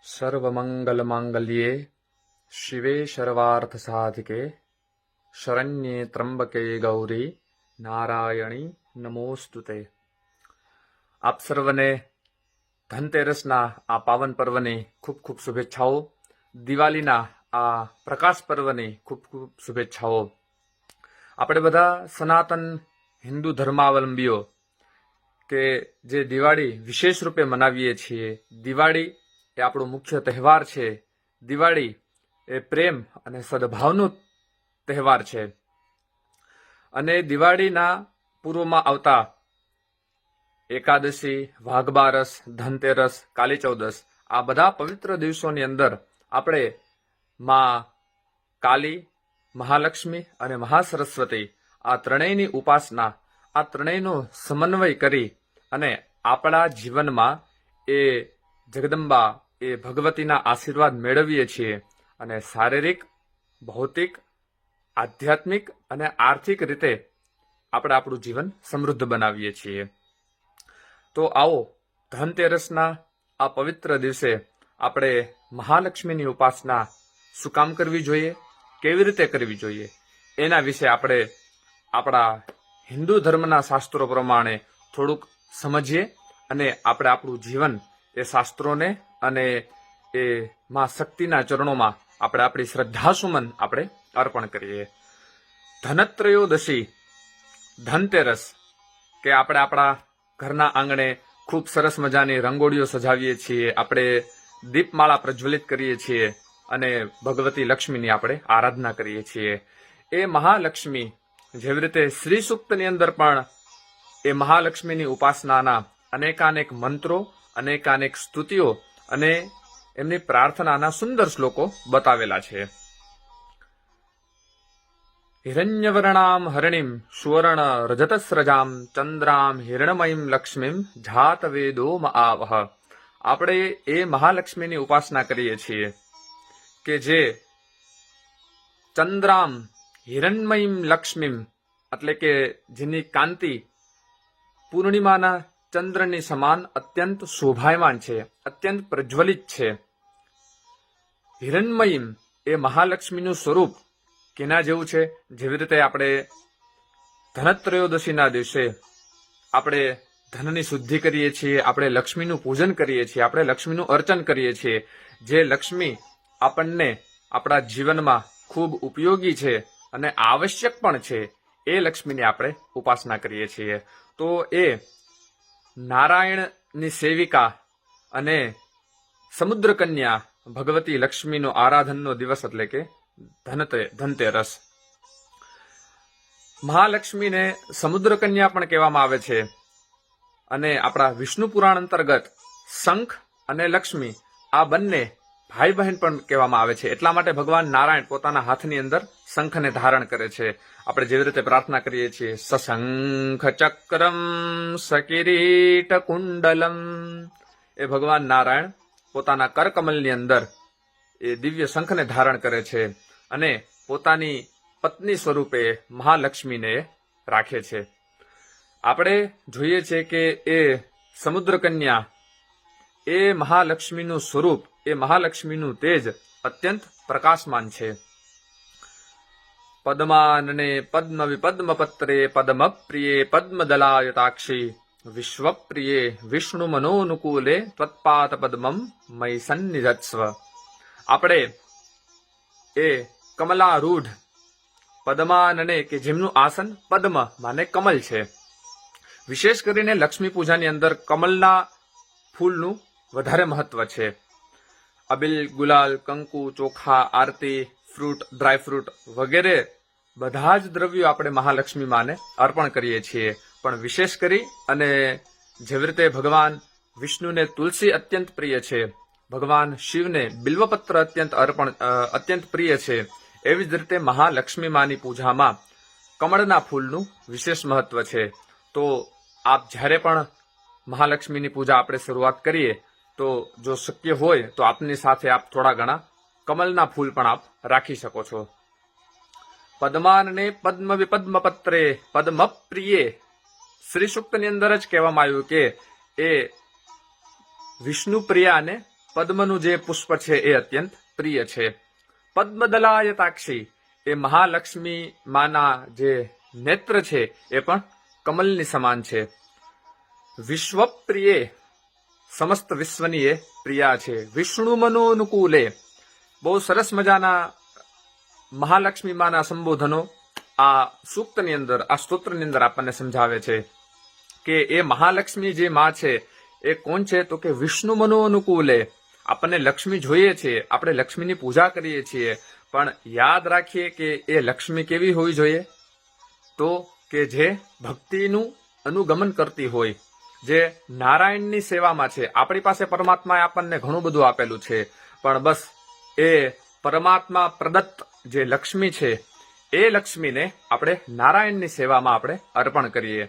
सर्वमंगलमांगल्ये शिवे सर्वार्थसाधिके शरण्ये त्र्यंबके गौरी नारायणी नमोस्तुते। આપ સર્વને ધનતેરસના આ પાવન પર્વની ખૂબ ખૂબ શુભેચ્છાઓ, દિવાળીના આ પ્રકાશ પર્વની ખૂબ ખૂબ શુભેચ્છાઓ। આપણે બધા સનાતન હિન્દુ ધર્માવલંબીઓ કે જે દિવાળી વિશેષ રૂપે મનાવીએ છીએ, દિવાળી એ આપણો મુખ્ય તહેવાર છે। દિવાળી એ પ્રેમ અને સદભાવનો તહેવાર છે અને દિવાળીના પૂર્વમાં આવતા એકાદશી, વાઘબારસ, ધનતેરસ, કાલી ચૌદસ આ બધા પવિત્ર દિવસોની અંદર આપણે માં કાલી, મહાલક્ષ્મી અને મહાસરસ્વતી આ ત્રણેયની ઉપાસના, આ ત્રણેયનો સમન્વય કરી અને આપણા જીવનમાં એ જગદંબા, એ ભગવતીના આશીર્વાદ મેળવીએ છીએ અને શારીરિક, ભૌતિક, આધ્યાત્મિક અને આર્થિક રીતે આપણે આપણું જીવન સમૃદ્ધ બનાવીએ છીએ। તો આવો ધનતેરસના આ પવિત્ર દિવસે આપણે મહાલક્ષ્મીની ઉપાસના શું કામ કરવી જોઈએ, કેવી રીતે કરવી જોઈએ, એના વિશે આપણે આપણા હિન્દુ ધર્મના શાસ્ત્રો પ્રમાણે થોડુંક સમજીએ અને આપણે આપણું જીવન એ શાસ્ત્રોને અને એ માં શક્તિના ચરણોમાં આપણે આપણી શ્રદ્ધાસુમન આપણે અર્પણ કરીએ। ધનત્રયોદશી, ધનતેરસ કે આપણે આપણા ઘરના આંગણે ખૂબ સરસ મજાની રંગોળીઓ સજાવીએ છીએ, આપણે દીપમાળા પ્રજ્વલિત કરીએ છીએ અને ભગવતી લક્ષ્મીની આપણે આરાધના કરીએ છીએ। એ મહાલક્ષ્મી જેવી રીતે શ્રી સૂક્તની અંદર પણ એ મહાલક્ષ્મીની ઉપાસનાના અનેકાનેક મંત્રો, અનેકાનેક સ્તુતિઓ અને એમની પ્રાર્થનાના સુંદર શ્લોકો બતાવેલા છે। હિરણ્યવર્ણામ હરિણીમ સુવર્ણ રજતસ્રજામ ચંદ્રામ હિરણમયીમ લક્ષ્મીમ જાતવેદોમ આવહ। આપણે એ મહાલક્ષ્મીની ઉપાસના કરીએ છીએ કે જે ચંદ્રામ હિરણમયીમ લક્ષ્મીમ એટલે કે જેની કાંતિ પૂર્ણિમાના ચંદ્રની સમાન અત્યંત શોભાયમાન છે, અત્યંત પ્રજ્વલિત છે। હિરણમયીમ એ મહાલક્ષ્મીનું સ્વરૂપ કેના જેવું છે? જેવી રીતે આપણે ધનત્રયોદશીના દિવસે આપણે ધનની શુદ્ધિ કરીએ છીએ, આપણે લક્ષ્મીનું પૂજન કરીએ છીએ, આપણે લક્ષ્મીનું અર્ચન કરીએ છીએ। જે લક્ષ્મી આપણને આપણા જીવનમાં ખૂબ ઉપયોગી છે અને આવશ્યક પણ છે, એ લક્ષ્મીની આપણે ઉપાસના કરીએ છીએ। તો એ નારાયણની સેવિકા અને સમુદ્ર કન્યા ભગવતી લક્ષ્મીનો આરાધનનો દિવસ એટલે કે ધનતેરસ। મહાલક્ષ્મીને સમુદ્ર કન્યા પણ કહેવામાં આવે છે અને આપણા વિષ્ણુ પુરાણ અંતર્ગત શંખ અને લક્ષ્મી આ બંને ભાઈ બહેન પણ કહેવામાં આવે છે। એટલા માટે ભગવાન નારાયણ પોતાના હાથની અંદર શંખને ધારણ કરે છે। આપણે જેવી રીતે પ્રાર્થના કરીએ છીએ, સશંખ ચક્રમ સકિરીટ કુંડલમ, એ ભગવાન નારાયણ પોતાના કરકમલની અંદર એ દિવ્ય શંખને ધારણ કરે છે અને પોતાની પત્ની સ્વરૂપે મહાલક્ષ્મીને રાખે છે। આપણે જોઈએ છે કે એ સમુદ્ર કન્યા, એ મહાલક્ષ્મીનું સ્વરૂપ, એ મહાલક્ષ્મીનું તેજ અત્યંત પ્રકાશમાન છે। પદ્માનને પદ્મ વિપદ્મપત્રે પદ્મપ્રિયે પદ્મદલાયતાક્ષી વિશ્વપ્રિયે વિષ્ણુ મનોનુકૂલે ત્વત્પાદ પદ્મમ મયી સન્નિધત્સ્વ। આપણે એ કમલારૂઢ પદ્માનને કે જેમનું આસન પદ્મ માને કમલ છે, વિશેષ કરીને લક્ષ્મી પૂજાની અંદર કમલના ફૂલનું વધારે મહત્વ છે। અબિલ, ગુલાલ, કંકુ, ચોખા, આરતી, ફ્રૂટ, ડ્રાય ફ્રૂટ વગેરે બધા જ દ્રવ્યો આપણે મહાલક્ષ્મી માને અર્પણ કરીએ છીએ। પણ વિશેષ કરી અને જેવી રીતે ભગવાન વિષ્ણુને તુલસી અત્યંત પ્રિય છે, ભગવાન શિવને બિલ્વપત્ર અત્યંત પ્રિય છે, એવી જ રીતે મહાલક્ષ્મી માની પૂજામાં કમળના ફૂલનું વિશેષ મહત્વ છે। તો આપ જ્યારે પણ મહાલક્ષ્મીની પૂજા આપણે શરૂઆત કરીએ તો જો શક્ય હોય તો આપની સાથે આપ થોડા ઘણા કમલના ફૂલ પણ આપ રાખી શકો છો। પદ્માનને પદ્મ વિપદ્મપત્રે પદ્મપ્રિયે, શ્રી સૂક્તની અંદર જ કહેવામાં આવ્યું કે એ વિષ્ણુ પ્રિયા અને પદ્મનું જે પુષ્પ છે એ અત્યંત પ્રિય છે. પદ્મદલાયતાક્ષી એ મહાલક્ષ્મી માના જે નેત્ર છે એ પણ કમલની સમાન છે. વિશ્વપ્રિયે સમસ્ત વિશ્વની એ પ્રિયા છે. વિષ્ણુ મનોનુકૂલે બહુ સરસ મજાના મહાલક્ષ્મી માના સંબોધનો આ સૂક્તની અંદર, આ સ્તોત્રની અંદર આપણને સમજાવે છે કે એ મહાલક્ષ્મી જે માં છે એ કોણ છે? તો કે વિષ્ણુ મનોનુકૂલે. આપણને લક્ષ્મી જોઈએ છીએ, આપણે લક્ષ્મીની પૂજા કરીએ છીએ, પણ યાદ રાખીએ કે એ લક્ષ્મી કેવી હોવી જોઈએ? તો કે જે ભક્તિનું અનુગમન કરતી હોય, જે નારાયણની સેવામાં છે. આપણી પાસે પરમાત્માએ આપણને ઘણું બધું આપેલું છે, પણ બસ એ પરમાત્મા પ્રદત્ત જે લક્ષ્મી છે એ લક્ષ્મીને આપણે નારાયણની સેવામાં આપણે અર્પણ કરીએ.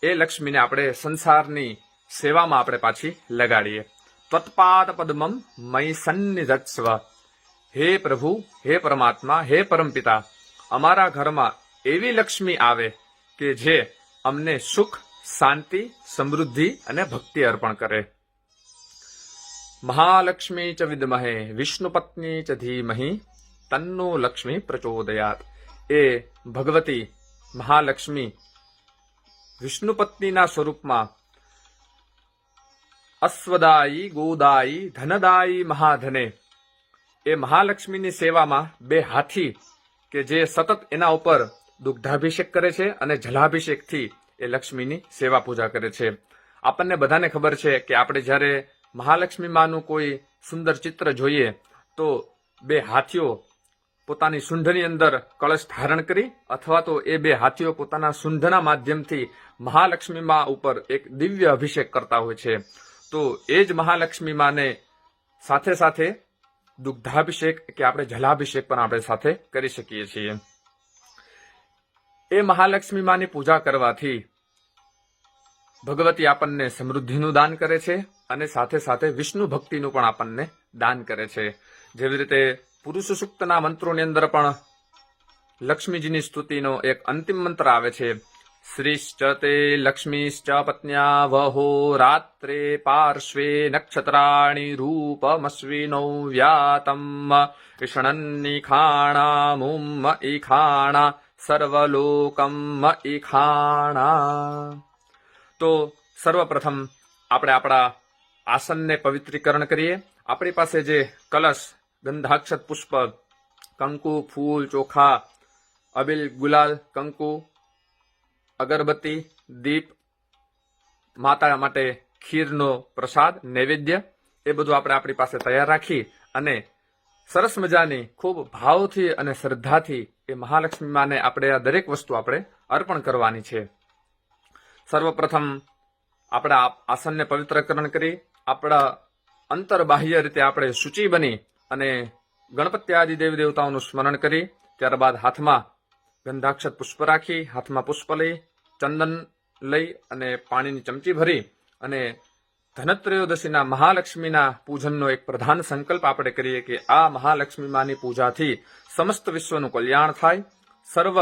એ લક્ષ્મીને આપણે સંસારની સેવામાં આપણે પાછી લગાડીએ. ત્વત્પાદ પદ્મમ મયી સન્નિધત્સ્વ. હે પ્રભુ, હે પરમાત્મા, હે પરમપિતા, અમારા ઘરમાં એવી લક્ષ્મી આવે કે જે અમને સુખ, શાંતિ, સમૃદ્ધિ અને ભક્તિ અર્પણ કરે. મહાલક્ષ્મી ચ વિદ્મહે વિષ્ણુપત્ની ચ ધીમહિ તન્નો લક્ષ્મી પ્રચોદયાત. એ ભગવતી મહાલક્ષ્મી વિષ્ણુપત્નીના સ્વરૂપમાં અશ્વદાયી, ગોદાયી, ધનદાયી મહાધને એ મહાલક્ષ્મીની સેવામાં બે હાથી કે જે સતત એના ઉપર દુગ્ધાભિષેક કરે છે અને જલાભિષેકથી એ લક્ષ્મીની સેવા પૂજા કરે છે. આપણને બધાને ખબર છે કે આપણે જ્યારે મહાલક્ષ્મી માનું કોઈ સુંદર ચિત્ર જોઈએ તો બે હાથીઓ પોતાની સૂંઢની અંદર કળશ ધારણ કરી અથવા તો એ બે હાથીઓ પોતાના સૂંઢના માધ્યમથી મહાલક્ષ્મી મા ઉપર એક દિવ્ય અભિષેક કરતા હોય છે. તો એ જ મહાલક્ષ્મી માને સાથે સાથે દુગ્ધાભિષેક કે આપણે જલાભિષેક પણ આપણે સાથે કરી શકીએ છીએ. એ મહાલક્ષ્મી માની પૂજા કરવાથી ભગવતી આપણને સમૃદ્ધિનું દાન કરે છે અને સાથે સાથે વિષ્ણુ ભક્તિનું પણ આપણને દાન કરે છે. જેવી રીતે પુરુષ સૂક્તના મંત્રોની અંદર પણ લક્ષ્મીજીની સ્તુતિનો એક અંતિમ મંત્ર આવે છે. શ્રીશ્ચ તે લક્ષ્મીશ્ચ પત્ન્યા વહો રાત્રે પાર્શ્વે નક્ષત્રાણી રૂપમશ્વિનૌ વ્યાતમ ઈષણન્નિખાણા મુમ ઈખાણા સર્વલોકમ ઈખાણા. તો સર્વપ્રથમ આપણે આપણા આસનને પવિત્રીકરણ કરીએ. આપણી પાસે જે કલશ, ગંધાક્ષત પુષ્પ, કંકુ, ફૂલ, ચોખા, અબીલ, ગુલાલ, કંકુ, અગરબત્તી, દીપ, માતા માટે ખીરનો પ્રસાદ, નૈવેદ્ય, એ બધું આપણે આપણી પાસે તૈયાર રાખી અને સરસ મજાની ખૂબ ભાવથી અને શ્રદ્ધાથી એ મહાલક્ષ્મી માને આપણે આ દરેક વસ્તુ આપણે અર્પણ કરવાની છે. સર્વપ્રથમ આપણા આસનને પવિત્રકરણ કરી આપણા અંતર બાહ્ય રીતે આપણે શુચિ બની અને ગણપતિ આદિ દેવી દેવતાઓનું સ્મરણ કરી ત્યારબાદ હાથમાં ગંધાક્ષત પુષ્પ રાખી, હાથમાં પુષ્પ લઈ, ચંદન લઈ અને પાણીની ચમચી ભરી અને ધનત્રયોદશીના મહાલક્ષ્મીના પૂજનનો એક પ્રધાન સંકલ્પ આપણે કરીએ કે આ મહાલક્ષ્મી માની પૂજાથી સમસ્ત વિશ્વનું કલ્યાણ થાય, સર્વ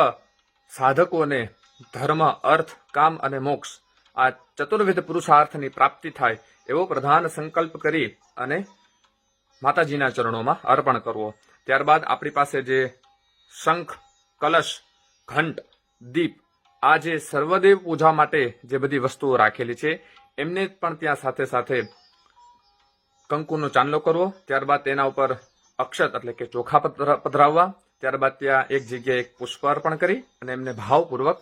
સાધકોને ધર્મ, અર્થ, કામ અને મોક્ષ આ ચતુર્વિધ પુરુષાર્થની પ્રાપ્તિ થાય એવો પ્રધાન સંકલ્પ કરી અને માતાજીના ચરણોમાં અર્પણ કરવો. ત્યારબાદ આપણી પાસે જે શંખ, કલશ, ઘંટ, દીપ, આ જે સર્વદેવ પૂજા માટે જે બધી વસ્તુઓ રાખેલી છે એમને પણ ત્યાં સાથે સાથે કંકુનો ચાંદલો કરવો. ત્યારબાદ તેના ઉપર અક્ષત એટલે કે ચોખા પધરાવવા. ત્યારબાદ ત્યાં એક જગ્યાએ એક પુષ્પ અર્પણ કરી અને એમને ભાવપૂર્વક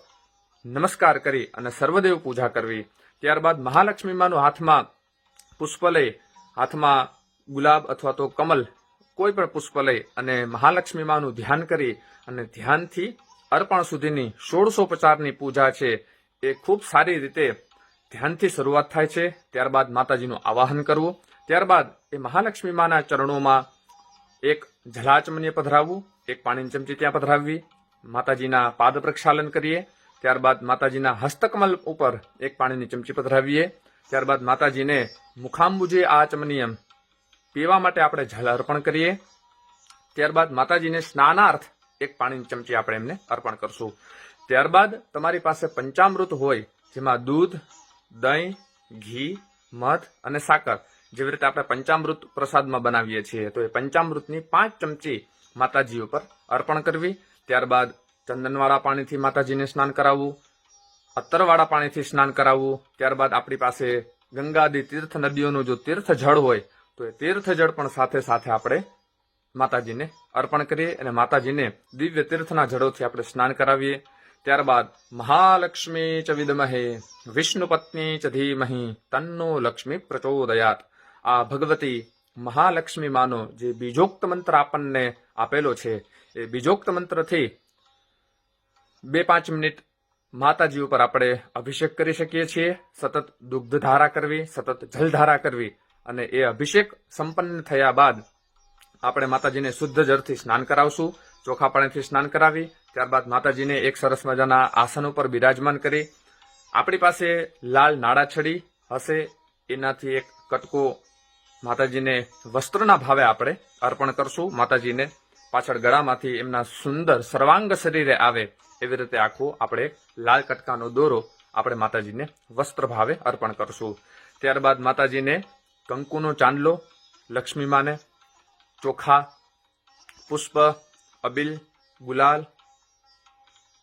નમસ્કાર કરી અને સર્વદેવ પૂજા કરવી. ત્યારબાદ મહાલક્ષ્મી માનું હાથમાં પુષ્પ લઈ, હાથમાં ગુલાબ અથવા તો કમલ કોઈ પણ પુષ્પ લઈ અને મહાલક્ષ્મી માનું ધ્યાન કરી અને ધ્યાનથી અર્પણ સુધીની 1650ની પૂજા છે એ ખૂબ સારી રીતે ધ્યાનથી શરૂઆત થાય છે. ત્યારબાદ માતાજીનું આવાહન કરવું. ત્યારબાદ એ મહાલક્ષ્મી માના ચરણોમાં એક જલાચમનીય પધરાવવું, એક પાણીની ચમચી ત્યાં પધરાવવી, માતાજીના પાદ પ્રક્ષાલન કરીએ. ત્યારબાદ માતાજીના હસ્તકમલ ઉપર એક પાણીની ચમચી પધરાવીએ. ત્યારબાદ માતાજીને મુખાંબુજે આચમનીયમ પીવા માટે આપણે જલ અર્પણ કરીએ. ત્યારબાદ માતાજીને સ્નાનાર્થ એક પાણીની ચમચી આપણે એમને અર્પણ કરશું. ત્યારબાદ તમારી પાસે પંચામૃત હોય જેમાં દૂધ, દહીં, ઘી, મધ અને સાકર જેવી રીતે આપણે પંચામૃત પ્રસાદમાં બનાવીએ છીએ તો એ પંચામૃતની 5 ચમચી માતાજી ઉપર અર્પણ કરવી. ત્યારબાદ ચંદનવાળા પાણીથી માતાજીને સ્નાન કરાવવું, અત્તરવાળા પાણીથી સ્નાન કરાવવું. ત્યારબાદ આપણી પાસે ગંગાદી તીર્થ નદીઓનું જો તીર્થ જળ હોય તો એ તીર્થ જળ પણ સાથે સાથે આપણે માતાજીને અર્પણ કરીએ અને માતાજીને દિવ્ય તીર્થના જળોથી આપણે સ્નાન કરાવીએ. ત્યારબાદ મહાલક્ષ્મી ચ વિદ્મહે વિષ્ણુ પત્ની ચ ધીમહિ તન્નો લક્ષ્મી પ્રચોદયાત. આ ભગવતી મહાલક્ષ્મી માનો જે બીજોક્ત મંત્ર આપણને આપેલો છે એ બીજોક્ત મંત્રથી 2-5 મિનિટ માતાજી ઉપર આપણે અભિષેક કરી શકીએ છીએ. સતત દુગ્ધધારા કરવી, સતત જલધારા કરવી અને એ અભિષેક સંપન્ન થયા બાદ આપણે માતાજીને શુદ્ધ જળથી સ્નાન કરાવશું. ચોખા પાણીથી સ્નાન કરાવી ત્યારબાદ માતાજીને એક સરસ મજાના આસન ઉપર બિરાજમાન કરી આપણી પાસે લાલ નાળાછડી હશે એનાથી એક કટકો માતાજીને વસ્ત્રના ભાવે આપણે અર્પણ કરશું. માતાજીને પાછળ ગળામાંથી એમના સુંદર સર્વાંગ શરીરે આવે એવી રીતે આખો આપણે લાલ કટકાનો દોરો આપણે માતાજીને વસ્ત્ર ભાવે અર્પણ કરશું. ત્યારબાદ માતાજીને કંકુનો ચાંદલો, લક્ષ્મી માને ચોખા, પુષ્પ, અબીલ, ગુલાલ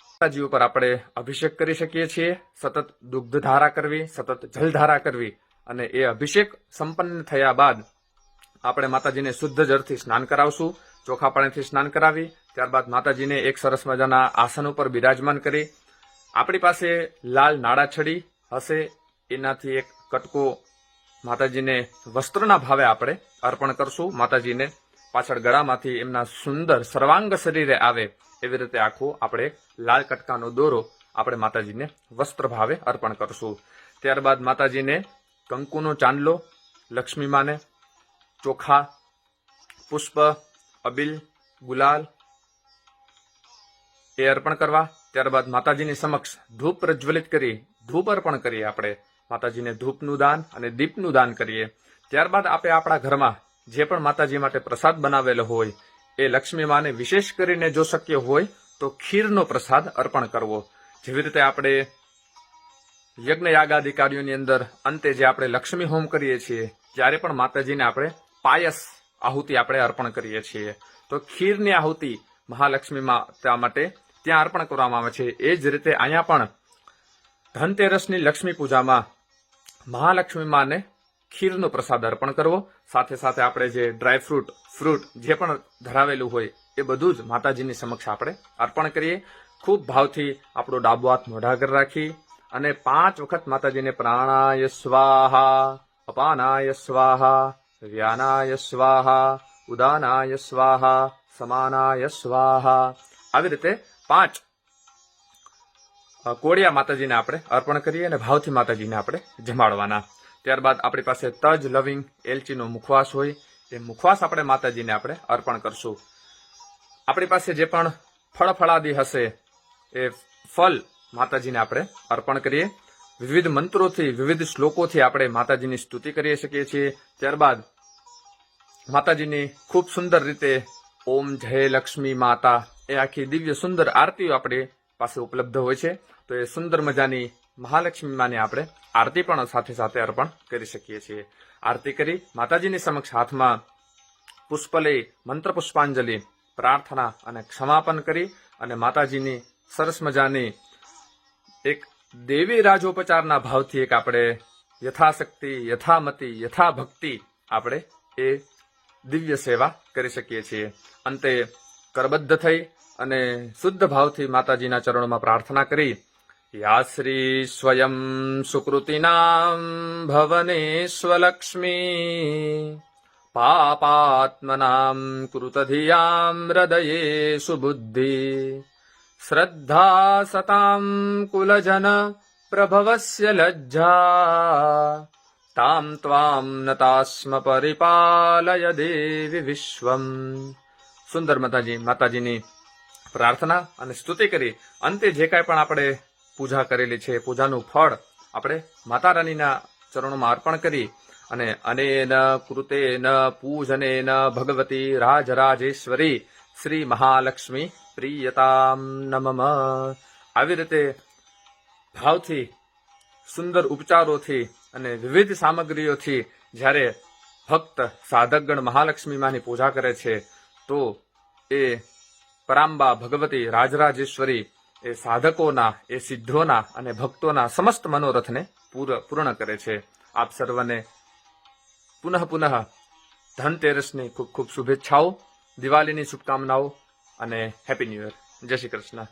માતાજી ઉપર આપણે અભિષેક કરી શકીએ છીએ. સતત દુગ્ધધારા કરવી, સતત જલધારા કરવી અને એ અભિષેક સંપન્ન થયા બાદ આપણે માતાજીને શુદ્ધ જળથી સ્નાન કરાવશું. ચોખા પાણીથી સ્નાન કરાવી ત્યારબાદ માતાજીને એક સરસ મજાના આસન ઉપર બિરાજમાન કરી આપણી પાસે લાલ નાળાછડી હશે એનાથી એક કટકો માતાજીને વસ્ત્રના ભાવે આપણે અર્પણ કરશું. માતાજીને પાછળ ગળામાંથી એમના સુંદર સર્વાંગ શરીરે આવે એવી રીતે આખો આપણે લાલ કટકાનો દોરો આપણે માતાજીને વસ્ત્ર ભાવે અર્પણ કરશું. ત્યારબાદ માતાજીને કંકુનો ચાંદલો, લક્ષ્મી માને ચોખા, પુષ્પ, અબીલ, ગુલાલ એ અર્પણ કરવા. ત્યારબાદ માતાજીની સમક્ષ ધૂપ પ્રજ્વલિત કરી ધૂપ અર્પણ કરીએ. આપણે માતાજીને ધૂપનું દાન અને દીપનું દાન કરીએ. ત્યારબાદ આપણે આપણા ઘરમાં જે પણ માતાજી માટે પ્રસાદ બનાવેલો હોય એ લક્ષ્મી માને વિશેષ કરીને જો શક્ય હોય તો ખીરનો પ્રસાદ અર્પણ કરવો. જેવી રીતે આપણે યજ્ઞ યાગાદી કાર્યોની અંદર અંતે જે આપણે લક્ષ્મી હોમ કરીએ છીએ ત્યારે પણ માતાજીને આપણે પાયસ આહુતિ આપણે અર્પણ કરીએ છીએ. તો ખીરની આહુતિ મહાલક્ષ્મી માતા માટે ત્યાં અર્પણ કરવામાં આવે છે. એ જ રીતે અહીંયા પણ ધનતેરસની લક્ષ્મી પૂજામાં મહાલક્ષ્મી માને ખીરનો પ્રસાદ અર્પણ કરવો. સાથે સાથે આપણે જે ડ્રાય ફ્રૂટ જે પણ ધરાવેલું હોય એ બધું જ માતાજીની સમક્ષ આપણે અર્પણ કરીએ. ખૂબ ભાવથી આપણો ડાબો હાથ મોઢા આગળ રાખી અને 5 વખત માતાજીને પ્રાણાય સ્વાહા, અપાનાય સ્વાહા, વ્યાનાય સ્વાહા, ઉદાનાય સ્વાહા, સમાનાય સ્વાહા આવી રીતે 5 કોળિયા માતાજીને આપણે અર્પણ કરીએ અને ભાવથી માતાજીને આપણે જમાડવાના. ત્યારબાદ આપણી પાસે તજ, લવિંગ, એલચીનો મુખવાસ હોય એ મુખવાસ આપણે માતાજીને આપણે અર્પણ કરશું. આપણી પાસે જે પણ ફળાદી હશે એ ફળ માતાજીને આપણે અર્પણ કરીએ. વિવિધ મંત્રોથી, વિવિધ શ્લોકોથી આપણે માતાજીની સ્તુતિ કરી શકીએ છીએ. ત્યારબાદ માતાજીની ખૂબ સુંદર રીતે ઓમ જય લક્ષ્મી માતા એ આખી દિવ્ય સુંદર આરતીઓ આપણી પાસે ઉપલબ્ધ હોય છે. તો એ સુંદર મજાની મહાલક્ષ્મી માને આપણે આરતી પણ સાથે સાથે અર્પણ કરી શકીએ છીએ. આરતી કરી માતાજીની સમક્ષ હાથમાં પુષ્પ લઈ મંત્ર પુષ્પાંજલિ, પ્રાર્થના અને ક્ષમાપન કરી અને માતાજીની સરસ મજાની એક દેવી રાજોપચારના ભાવથી એક આપણે યથાશક્તિ, યથામતિ, યથાભક્તિ આપણે એ દિવ્ય સેવા કરી શકીએ છીએ. અંતે કરબદ્ધ થઈ અને શુદ્ધ ભાવથી માતાજીના ચરણોમાં પ્રાર્થના કરી યા શ્રી સ્વયં સુકૃતિનામ ભવનેશ્વલક્ષ્મી પાપાત્મનામ કૃતધિયામ હૃદયે સુબુદ્ધિ શ્રદ્ધા સતામ કુલજન પ્રભવસ્ય લજ્જા તામ ત્વામ નતાસ્મ પરિપાલય દેવી વિશ્વમ. સુંદર માતાજીની પ્રાર્થના અને સ્તુતિ કરી અંતે જે કાંઈ પણ આપણે પૂજા કરેલી છે પૂજાનું ફળ આપણે માતા રાણીના ચરણોમાં અર્પણ કરી અને અનેન કૃતેન પૂજનેન ભગવતી રાજરાજેશ્વરી શ્રી મહાલક્ષ્મી પ્રિયતામ નમઃ. આવી રીતે ભાવથી સુંદર ઉપચારોથી અને વિવિધ સામગ્રીઓથી જ્યારે ભક્ત સાધકગણ મહાલક્ષ્મી માની પૂજા કરે છે તો એ પરાંબા ભગવતી રાજરાજેશ્વરી એ સાધકોના, એ સિદ્ધોના અને ભક્તોના સમસ્ત મનોરથને પૂર્ણ કરે છે. આપ સર્વને પુનઃ ધનતેરસની ખૂબ ખૂબ શુભેચ્છાઓ, દિવાળીની શુભકામનાઓ અને હેપી ન્યૂ યર. જય શ્રી કૃષ્ણ.